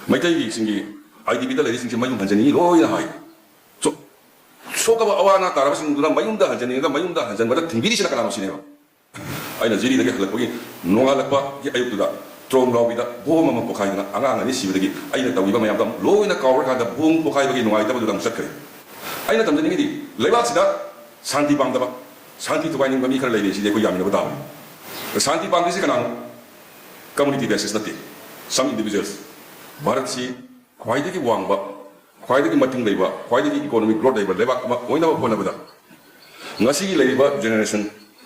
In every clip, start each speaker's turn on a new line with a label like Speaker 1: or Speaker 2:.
Speaker 1: ꯃꯩꯇꯩꯒꯤ IDBꯗ ꯂꯩꯔꯤꯁꯤꯡꯁꯤ ꯃꯌꯨꯝ ꯍꯟꯖꯅꯤꯡꯉꯤ ꯂꯣꯏꯅ ꯍꯥꯏ ꯁꯣꯛꯀꯕ ꯑꯋꯥ ꯑꯅꯥ ꯇꯥꯔꯕꯁꯤꯡꯗꯨꯅ ꯃꯌꯨꯝꯗ ꯍꯟꯖꯅꯤꯡꯉꯒ ꯃꯌꯨꯝꯗ ꯍꯟꯖꯟꯕꯗ ꯊꯤꯡꯕꯤꯔꯤꯁꯤꯅ ꯀꯅꯥꯅꯣ ꯁꯤꯅꯦꯕ ꯑꯩꯅ ꯖꯤꯔꯤꯗꯒꯤ ꯍꯜꯂꯛꯄꯒꯤ ꯅꯣꯡꯉꯥꯜꯂꯛꯄꯒꯤ ꯑꯌꯨꯛꯇꯨꯗ ꯇ꯭ꯔꯣꯝ ꯂꯥꯎꯕꯤꯗ ꯕꯣꯝ ꯑꯃ ꯄꯣꯈꯥꯏꯗꯅ ꯑꯉꯥꯡ ꯑꯅꯤ ꯁꯤꯕꯗꯒꯤ ꯑꯩꯅ ꯇꯧꯈꯤꯕ ꯃꯌꯥꯝꯗꯣ ꯂꯣꯏꯅ ꯀꯥꯎꯔꯀꯥꯟꯗ ꯕꯣꯝ ꯄꯣꯈꯥꯏꯕꯒꯤ ꯅꯨꯡꯉꯥꯏꯇꯕꯗꯨꯗ ꯑꯃꯨꯛ ꯆꯠꯈ꯭ꯔꯦ ꯑꯩꯅ ꯇꯝꯖꯅꯤꯡꯉꯤꯗꯤ ꯂꯩꯕꯥꯛꯁꯤꯗ ꯁꯥꯟꯇꯤ ꯄꯥꯝꯗꯕ ꯁꯥꯟꯇꯤ ꯊꯨꯒꯥꯏꯅꯤꯡꯕ ꯃꯤ ꯈꯔ ꯂꯩꯔꯤ ꯁꯤꯗꯤ ꯑꯩꯈꯣꯏ ꯌꯥꯃꯤꯟꯅꯕ ꯇꯥꯕꯅꯤ ꯁꯥꯟꯇꯤ ꯄꯥꯝꯗ꯭ꯔꯤꯁꯤ ꯀꯅꯥꯅꯣ ꯀꯝꯃꯨꯅꯤꯇꯤ ꯕꯦꯁꯤꯁ ꯅꯠꯇꯦ ꯁꯝ ꯏꯟꯗꯤꯕꯤꯖꯨꯋꯦꯜꯁ ꯚꯥꯔꯠꯁꯤ ꯈ꯭ꯋꯥꯏꯗꯒꯤ ꯋꯥꯡꯕ ꯈ꯭ꯋꯥꯏꯗꯒꯤ ꯃꯇꯤꯡ ꯂꯩꯕ ꯈ꯭ꯋꯥꯏꯗꯒꯤ ꯏꯀꯣꯅꯣꯃꯤꯛ ꯒ꯭ꯔꯣꯊ ꯂꯩꯕ ꯂꯩꯕꯥꯛ ꯑꯃ ꯑꯣꯏꯅꯕ ꯍꯣꯠꯅꯕꯗ ꯉꯁꯤꯒꯤ ꯂꯩꯔꯤꯕ ꯖꯦꯅꯦꯔꯦꯁꯟ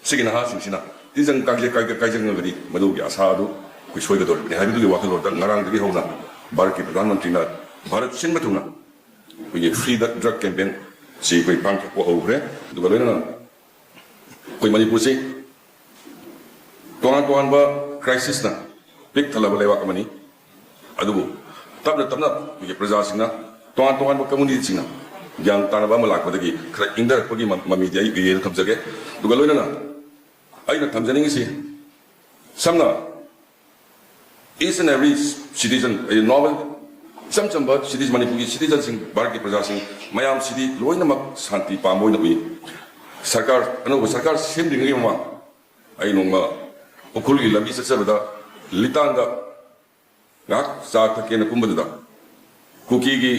Speaker 1: ꯁꯤꯒꯤ ꯅꯍꯥꯁꯤꯡꯁꯤꯅ ꯇꯤꯟꯖꯪ ꯀꯥꯏꯖꯪꯉꯒꯗꯤ ꯃꯗꯨꯒꯤ ꯑꯁꯥ ꯑꯗꯨ ꯑꯩꯈꯣꯏ ꯁꯣꯏꯒꯗꯧꯔꯤꯕꯅꯤ ꯍꯥꯏꯕꯗꯨꯒꯤ ꯋꯥꯈꯜꯂꯣꯟꯗ ꯉꯔꯥꯡꯗꯒꯤ ꯍꯧꯅ ꯚꯥꯔꯠꯀꯤ ꯄ꯭ꯔꯙꯥꯟ ꯃꯟꯇ꯭ꯔꯤꯅ ꯚꯥꯔꯠ ꯁꯤꯟꯕ ꯊꯨꯡꯅ ꯑꯩꯈꯣꯏꯒꯤ ꯐ꯭ꯔꯤ ꯗ꯭ꯔꯒ ꯀꯦꯝꯄꯦꯟ ꯁꯤ ꯑꯩꯈꯣꯏ ꯄꯥꯡꯊꯣꯛꯄ ꯍꯧꯈ꯭ꯔꯦ ꯑꯗꯨꯒ ꯂꯣꯏꯅꯅ ꯑꯩꯈꯣꯏ ꯃꯅꯤꯄꯨꯔꯁꯤ ꯇꯣꯉꯥꯟ ꯇꯣꯉꯥꯟꯕ ꯀ꯭ꯔꯥꯏꯁꯤꯁꯅ ꯄꯤꯛ ꯊꯜꯂꯕ ꯂꯩꯕꯥꯛ ꯑꯃꯅꯤ ꯑꯗꯨꯕꯨ ꯇꯞꯅ ꯇꯞꯅ ꯑꯩꯈꯣꯏꯒꯤ ꯄ꯭ꯔꯖꯥꯁꯤꯡꯅ ꯇꯣꯉꯥꯟ ꯇꯣꯉꯥꯟꯕ ꯀꯝꯃꯨꯅꯤꯇꯤꯁꯤꯡꯅ ꯒ꯭ꯌꯥꯟ ꯇꯥꯅꯕ ꯑꯃ ꯂꯥꯛꯄꯗꯒꯤ ꯈꯔ ꯏꯪꯊꯔꯛꯄꯒꯤ ꯃꯃꯤꯗꯤ ꯑꯩ ꯎꯏꯌꯦꯅ ꯊꯝꯖꯒꯦ ꯑꯗꯨꯒ ꯂꯣꯏꯅꯅ ꯑꯩꯅ ꯊꯝꯖꯅꯤꯡꯉꯤꯁꯤ ꯁꯝꯅ ꯏꯁ ꯑꯦꯟ ꯑꯦꯚ꯭ꯔꯤ ꯁꯤꯇꯤꯖꯟ ꯅꯣꯔꯃꯦꯜ ꯏꯆꯝ ꯆꯝꯕ ꯃꯅꯤꯄꯨꯔꯒꯤ ꯁꯤꯇꯤꯖꯟꯁꯤꯡ ꯚꯥꯔꯠꯀꯤ ꯄ꯭ꯔꯖꯥꯁꯤꯡ ꯃꯌꯥꯝꯁꯤꯗꯤ ꯂꯣꯏꯅꯃꯛ ꯁꯥꯟꯇꯤ ꯄꯥꯝꯕ ꯑꯣꯏꯅ ꯎꯏ ꯁꯔꯀꯥꯔ ꯑꯅꯧꯕ ꯁꯔꯀꯥꯔ ꯁꯦꯝꯗ꯭ꯔꯤꯉꯩꯒꯤ ꯃꯃꯥꯡ ꯑꯩ ꯅꯣꯡꯃ ꯎꯈ꯭ꯔꯨꯜꯒꯤ ꯂꯝꯕꯤ ꯆꯠꯆꯕꯗ ꯂꯤꯇꯥꯟꯗ ꯉꯥꯏꯍꯥꯛ ꯆꯥ ꯊꯛꯀꯦꯅ ꯀꯨꯝꯕꯗꯨꯗ ꯀꯨꯀꯤꯒꯤ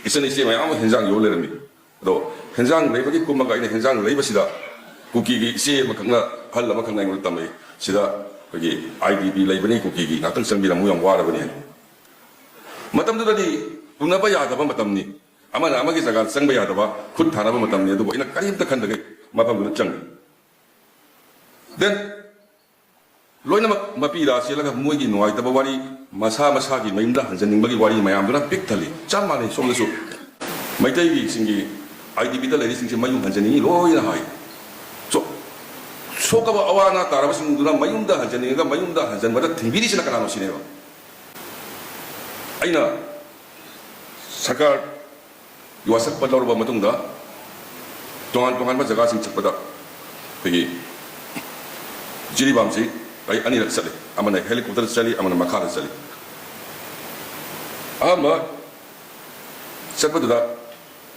Speaker 1: ꯏꯆꯟ ꯏꯆꯦ ꯃꯌꯥꯝ ꯑꯃ ꯍꯦꯟꯖꯥꯡ ꯌꯣꯜ ꯂꯩꯔꯝꯃꯤ ꯑꯗꯣ ꯍꯦꯟꯖꯥꯡ ꯂꯩꯕꯒꯤ ꯀꯨꯝꯃꯒ ꯑꯩꯅ ꯍꯦꯟꯖꯥꯡ ꯂꯩꯕꯁꯤꯗ ꯀꯨꯀꯤꯒꯤ ꯏꯆꯦ ꯑꯃꯈꯛꯅ ꯑꯍꯜ ꯑꯃꯈꯛꯅ ꯑꯩꯉꯣꯟꯗ ꯇꯝꯃꯛꯏ ꯁꯤꯗ ꯑꯩꯈꯣꯏꯒꯤ IDB ꯂꯩꯕꯅꯤ ꯀꯨꯀꯤꯒꯤ ꯉꯥꯛꯇꯪ ꯆꯪꯕꯤꯔꯝꯃꯨ ꯌꯥꯝ ꯋꯥꯔꯕꯅꯤ ꯍꯥꯏꯅ ꯃꯇꯝꯗꯨꯗꯗꯤ ꯎꯅꯕ ꯌꯥꯗꯕ ꯃꯇꯝꯅꯤ ꯑꯃꯅ ꯑꯃꯒꯤ ꯖꯒꯥꯗ ꯆꯪꯕ ꯌꯥꯗꯕ ꯈꯨꯠ ꯊꯥꯅꯕ ꯃꯇꯝꯅꯤ ꯑꯗꯨꯕꯨ ꯑꯩꯅ ꯀꯔꯤꯝꯇ ꯈꯟꯗꯒꯩ ꯃꯐꯝꯗꯨꯗ ꯆꯪꯉꯤ ꯗꯦꯟ ꯂꯣꯏꯅꯃꯛ ꯃꯄꯤꯗ ꯆꯦꯜꯂꯒ ꯃꯣꯏꯒꯤ ꯅꯨꯡꯉꯥꯏꯇꯕ ꯋꯥꯔꯤ ꯃꯁꯥ ꯃꯁꯥꯒꯤ ꯃꯌꯨꯝꯗ ꯍꯟꯖꯅꯤꯡꯕꯒꯤ ꯋꯥꯔꯤ ꯃꯌꯥꯝꯗꯨꯅ ꯄꯤꯛ ꯊꯜꯂꯤ ꯆꯞ ꯃꯥꯟꯅꯩ ꯁꯣꯝꯗꯁꯨ ꯃꯩꯇꯩꯒꯤ IDBꯗ ꯂꯩꯔꯤꯁꯤꯡꯁꯤ ꯃꯌꯨꯝ ꯍꯟꯖꯅꯤꯡꯉꯤ ꯂꯣꯏꯅ ꯍꯥꯏ ꯁꯣꯛꯀꯕ ꯑꯋꯥ ꯑꯅꯥ ꯇꯥꯔꯕꯁꯤꯡꯗꯨꯅ ꯃꯌꯨꯝꯗ ꯍꯟꯖꯅꯤꯡꯉꯒ ꯃꯌꯨꯝꯗ ꯍꯟꯖꯟꯕꯗ ꯊꯤꯡꯕꯤꯔꯤꯁꯤꯅ ꯀꯅꯥꯅꯣ ꯁꯤꯅꯦꯕ ꯑꯩꯅ ꯁꯔꯀꯥꯔꯒꯤ ꯋꯥꯁꯛꯄ ꯂꯧꯔꯕ ꯃꯇꯨꯡꯗ ꯇꯣꯉꯥꯟ ꯇꯣꯉꯥꯟꯕ ꯖꯒꯥꯁꯤꯡ ꯆꯠꯄꯗ ꯑꯩꯈꯣꯏꯒꯤ ꯖꯤꯔꯤꯕꯥꯝꯁꯤ ꯑꯩ ꯑꯅꯤꯔꯛ ꯆꯠꯂꯤ ꯑꯃꯅ ꯍꯦꯂꯤꯀꯣꯞꯇꯔꯗ ꯆꯠꯂꯤ ꯑꯃꯅ ꯃꯈꯥꯗ ꯆꯠꯂꯤ ꯑꯍꯥꯟꯕ ꯆꯠꯄꯗꯨꯗ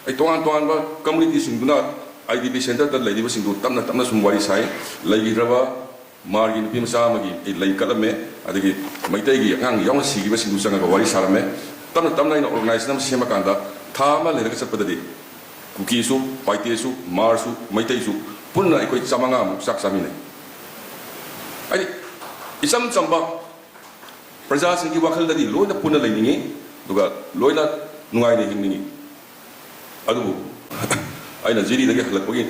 Speaker 1: ꯑꯩ ꯇꯣꯉꯥꯟ ꯇꯣꯉꯥꯟꯕ ꯀꯝꯃꯨꯅꯤꯇꯤꯁꯤꯡꯗꯨꯅ IDB ꯁꯦꯟꯇꯔꯗ ꯂꯩꯔꯤꯕꯁꯤꯡꯗꯨ ꯇꯞꯅ ꯇꯞꯅ ꯁꯨꯝ ꯋꯥꯔꯤ ꯁꯥꯏ ꯂꯩꯈꯤꯗ꯭ꯔꯕ ꯃꯥꯔꯒꯤ ꯅꯨꯄꯤ ꯃꯆꯥ ꯑꯃꯒꯤ ꯑꯩ ꯂꯩ ꯀꯠꯂꯝꯃꯦ ꯑꯗꯒꯤ ꯃꯩꯇꯩꯒꯤ ꯑꯉꯥꯡ ꯌꯥꯎꯅ ꯁꯤꯈꯤꯕꯁꯤꯡꯗꯨ ꯆꯪꯉꯒ ꯋꯥꯔꯤ ꯁꯥꯔꯝꯃꯦ ꯇꯞꯅ ꯇꯞꯅ ꯑꯩꯅ ꯑꯣꯔꯒꯅꯥꯏꯖꯦꯁꯟ ꯑꯃ ꯁꯦꯝꯃꯀꯥꯟꯗ ꯊꯥ ꯑꯃ ꯂꯩꯔꯒ ꯆꯠꯄꯗꯗꯤ ꯀꯨꯀꯤꯁꯨ ꯄꯥꯏꯇꯦꯁꯨ ꯃꯥꯔꯁꯨ ꯃꯩꯇꯩꯁꯨ ꯄꯨꯟꯅ ꯑꯩꯈꯣꯏ 500ꯃꯨꯛ ꯆꯥꯛ ꯆꯥꯃꯤꯟꯅꯩ ꯍꯥꯏꯗꯤ ꯏꯆꯝ ꯆꯝꯕ ꯄ꯭ꯔꯖꯥꯁꯤꯡꯒꯤ ꯋꯥꯈꯜꯗꯗꯤ ꯂꯣꯏꯅ ꯄꯨꯟꯅ ꯂꯩꯅꯤꯡꯉꯤ ꯑꯗꯨꯒ ꯂꯣꯏꯅ ꯅꯨꯡꯉꯥꯏꯅ ꯍꯤꯡꯅꯤꯡꯉꯤ ꯑꯗꯨꯕꯨ ꯑꯩꯅ ꯖꯤꯔꯤꯗꯒꯤ ꯍꯜꯂꯛꯄꯒꯤ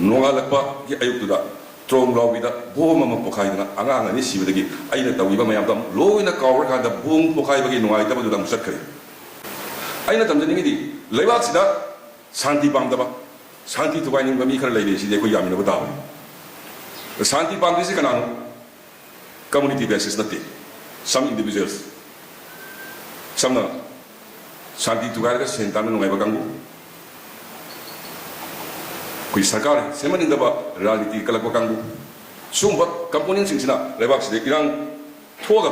Speaker 1: ꯅꯣꯡꯉꯥꯜꯂꯛꯄꯒꯤ ꯑꯌꯨꯛꯇꯨꯗ ꯇ꯭ꯔꯣꯝ ꯂꯥꯎꯕꯤꯗ ꯕꯣꯝ ꯑꯃ ꯄꯣꯈꯥꯏꯗꯅ ꯑꯉꯥꯡ ꯑꯅꯤ ꯁꯤꯕꯗꯒꯤ ꯑꯩꯅ ꯇꯧꯈꯤꯕ ꯃꯌꯥꯝꯗꯣ ꯂꯣꯏꯅ ꯀꯥꯎꯔꯀꯥꯟꯗ ꯕꯣꯝ ꯄꯣꯈꯥꯏꯕꯒꯤ ꯅꯨꯡꯉꯥꯏꯇꯕꯗꯨꯗ ꯑꯃꯨꯛ ꯆꯠꯈ꯭ꯔꯦ ꯑꯩꯅ ꯇꯝꯖꯅꯤꯡꯉꯤꯗꯤ ꯂꯩꯕꯥꯛꯁꯤꯗ ꯁꯥꯟꯇꯤ ꯄꯥꯝꯗꯕ ꯁꯥꯟꯇꯤ ꯊꯨꯒꯥꯏꯅꯤꯡꯕ ꯃꯤ ꯈꯔ ꯂꯩꯔꯤ ꯁꯤꯗꯤ ꯑꯩꯈꯣꯏ ꯌꯥꯃꯤꯟꯅꯕ ꯇꯥꯕꯅꯤ ꯁꯥꯟꯇꯤ ꯄꯥꯝꯗ꯭ꯔꯤꯁꯤ ꯀꯅꯥꯅꯣ ꯀꯝꯃꯨꯅꯤꯇꯤ ꯕꯦꯁꯤꯁ ꯅꯠꯇꯦ ꯁꯝ ꯏꯟꯗꯤꯕꯤꯖꯨꯋꯦꯜꯁ ꯁꯝꯅ ꯁꯥꯟꯇꯤ ꯊꯨꯒꯥꯏꯔꯒ ꯁꯦꯟ ꯇꯥꯟꯕ ꯅꯨꯡꯉꯥꯏꯕ ꯀꯥꯡꯕꯨ ꯑꯩꯈꯣꯏ ꯁꯔꯀꯥꯔ ꯁꯦꯝꯍꯟꯅꯤꯡꯗꯕ ꯔꯥꯖꯅꯤꯇꯤ ꯀꯜꯂꯛꯄ ꯀꯥꯡꯕꯨ ꯁꯤꯒꯨꯝꯕ ꯀꯝꯄꯣꯅꯦꯟꯁꯤꯡꯁꯤꯅ ꯂꯩꯕꯥꯛꯁꯤꯗ ꯏꯔꯥꯡ ꯊꯣꯛꯑꯒ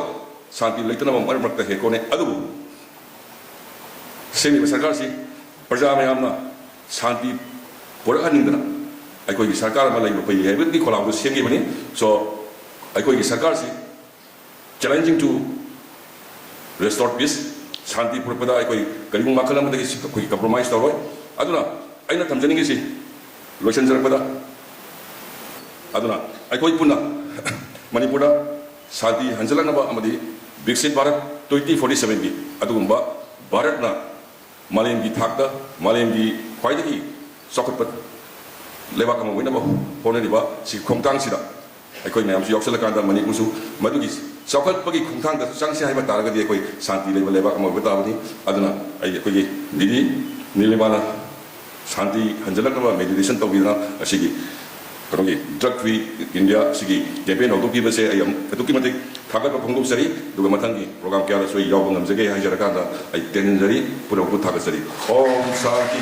Speaker 1: ꯁꯥꯟꯇꯤ ꯂꯩꯇꯅꯕ ꯃꯔꯛ ꯃꯔꯛꯇ ꯍꯦꯛ ꯍꯣꯠꯅꯩ ꯑꯗꯨꯕꯨ ꯁꯦꯝꯃꯤꯕ ꯁꯔꯀꯥꯔꯁꯤ ꯄ꯭ꯔꯖꯥ ꯃꯌꯥꯝꯅ ꯁꯥꯟꯇꯤ ꯄꯨꯔꯛꯍꯟꯅꯤꯡꯗꯅ ꯑꯩꯈꯣꯏꯒꯤ ꯁꯔꯀꯥꯔ ꯑꯃ ꯂꯩꯕ ꯐꯩ ꯍꯥꯏꯕꯒꯤ ꯈꯣꯜꯂꯥꯎꯗꯨ ꯁꯦꯝꯈꯤꯕꯅꯤ ꯁꯣ ꯑꯩꯈꯣꯏꯒꯤ ꯁꯔꯀꯥꯔꯁꯤ ꯆꯦꯂꯦꯟꯖꯤꯡ ꯇꯨ ꯔꯦꯁꯇꯣꯔ ꯄꯤꯁ ꯁꯥꯟꯇꯤ ꯄꯨꯔꯛꯄꯗ ꯑꯩꯈꯣꯏ ꯀꯔꯤꯒꯨꯝꯕ ꯃꯈꯜ ꯑꯃꯗꯒꯤ ꯑꯩꯈꯣꯏ ꯀꯝꯄ꯭ꯔꯣꯃꯥꯏꯁ ꯇꯧꯔꯣꯏ ꯑꯗꯨꯅ ꯑꯩꯅ ꯊꯝꯖꯅꯤꯡꯉꯤꯁꯤ ꯂꯣꯏꯁꯤꯟꯖꯔꯛꯄꯗ ꯑꯗꯨꯅ ꯑꯩꯈꯣꯏ ꯄꯨꯟꯅ ꯃꯅꯤꯄꯨꯔꯗ ꯁꯥꯟꯇꯤ ꯍꯟꯖꯤꯜꯂꯛꯅꯕ ꯑꯃꯗꯤ ꯕꯤꯛꯁꯤꯠ ꯚꯥꯔꯠ 2047ꯒꯤ ꯑꯗꯨꯒꯨꯝꯕ ꯚꯥꯔꯠꯅ ꯃꯥꯂꯦꯝꯒꯤ ꯊꯥꯛꯇ ꯃꯥꯂꯦꯝꯒꯤ ꯈ꯭ꯋꯥꯏꯗꯒꯤ ꯆꯥꯎꯈꯠꯄ ꯂꯩꯕꯥꯛ ꯑꯃ ꯑꯣꯏꯅꯕ ꯍꯣꯠꯅꯔꯤꯕ ꯁꯤ ꯈꯣꯡꯊꯥꯡꯁꯤꯗ ꯑꯩꯈꯣꯏ ꯃꯌꯥꯝꯁꯨ ꯌꯥꯎꯁꯜꯂꯀꯥꯟꯗ ꯃꯅꯤꯄꯨꯔꯁꯨ ꯃꯗꯨꯒꯤ ꯆꯥꯎꯈꯠꯄꯒꯤ ꯈꯣꯡꯊꯥꯡꯗ ꯆꯪꯁꯤ ꯍꯥꯏꯕ ꯇꯥꯔꯒꯗꯤ ꯑꯩꯈꯣꯏ ꯁꯥꯟꯇꯤ ꯂꯩꯕ ꯂꯩꯕꯥꯛ ꯑꯃ ꯑꯣꯏꯕ ꯇꯥꯕꯅꯤ ꯑꯗꯨꯅ ꯑꯩꯈꯣꯏꯒꯤ ꯗꯤꯗꯤ ꯅꯤꯂꯤꯃꯥꯅ ꯁꯥꯟꯇꯤ ꯍꯟꯖꯤꯜꯂꯛꯅꯕ ꯃꯦꯗꯤꯇꯦꯁꯟ ꯇꯧꯕꯤꯗꯨꯅ ꯑꯁꯤꯒꯤ ꯀꯩꯅꯣꯒꯤ ꯗ꯭ꯔꯒ ꯐ꯭ꯔꯤ ꯏꯟꯗꯤꯌꯥ ꯁꯤꯒꯤ ꯀꯦꯝꯄꯦꯟ ꯍꯧꯗꯣꯛꯄꯤꯕꯁꯦ ꯑꯩ ꯑꯗꯨꯛꯀꯤ ꯃꯇꯤꯛ ꯊꯥꯒꯠꯄ ꯐꯣꯡꯗꯣꯛꯆꯔꯤ ꯑꯗꯨꯒ ꯃꯊꯪꯒꯤ ꯄ꯭ꯔꯣꯒ꯭ꯔꯥꯝ ꯀꯌꯥꯗꯁꯨ ꯑꯩ ꯌꯥꯎꯕ ꯉꯝꯖꯒꯦ ꯍꯥꯏꯖꯔꯀꯥꯟꯗ ꯑꯩ ꯇꯦꯟꯖꯔꯤ ꯄꯨꯝꯅꯃꯛꯄꯨ ꯊꯥꯒꯠꯆꯔꯤ ꯑꯣꯝ ꯁꯥꯟꯇꯤ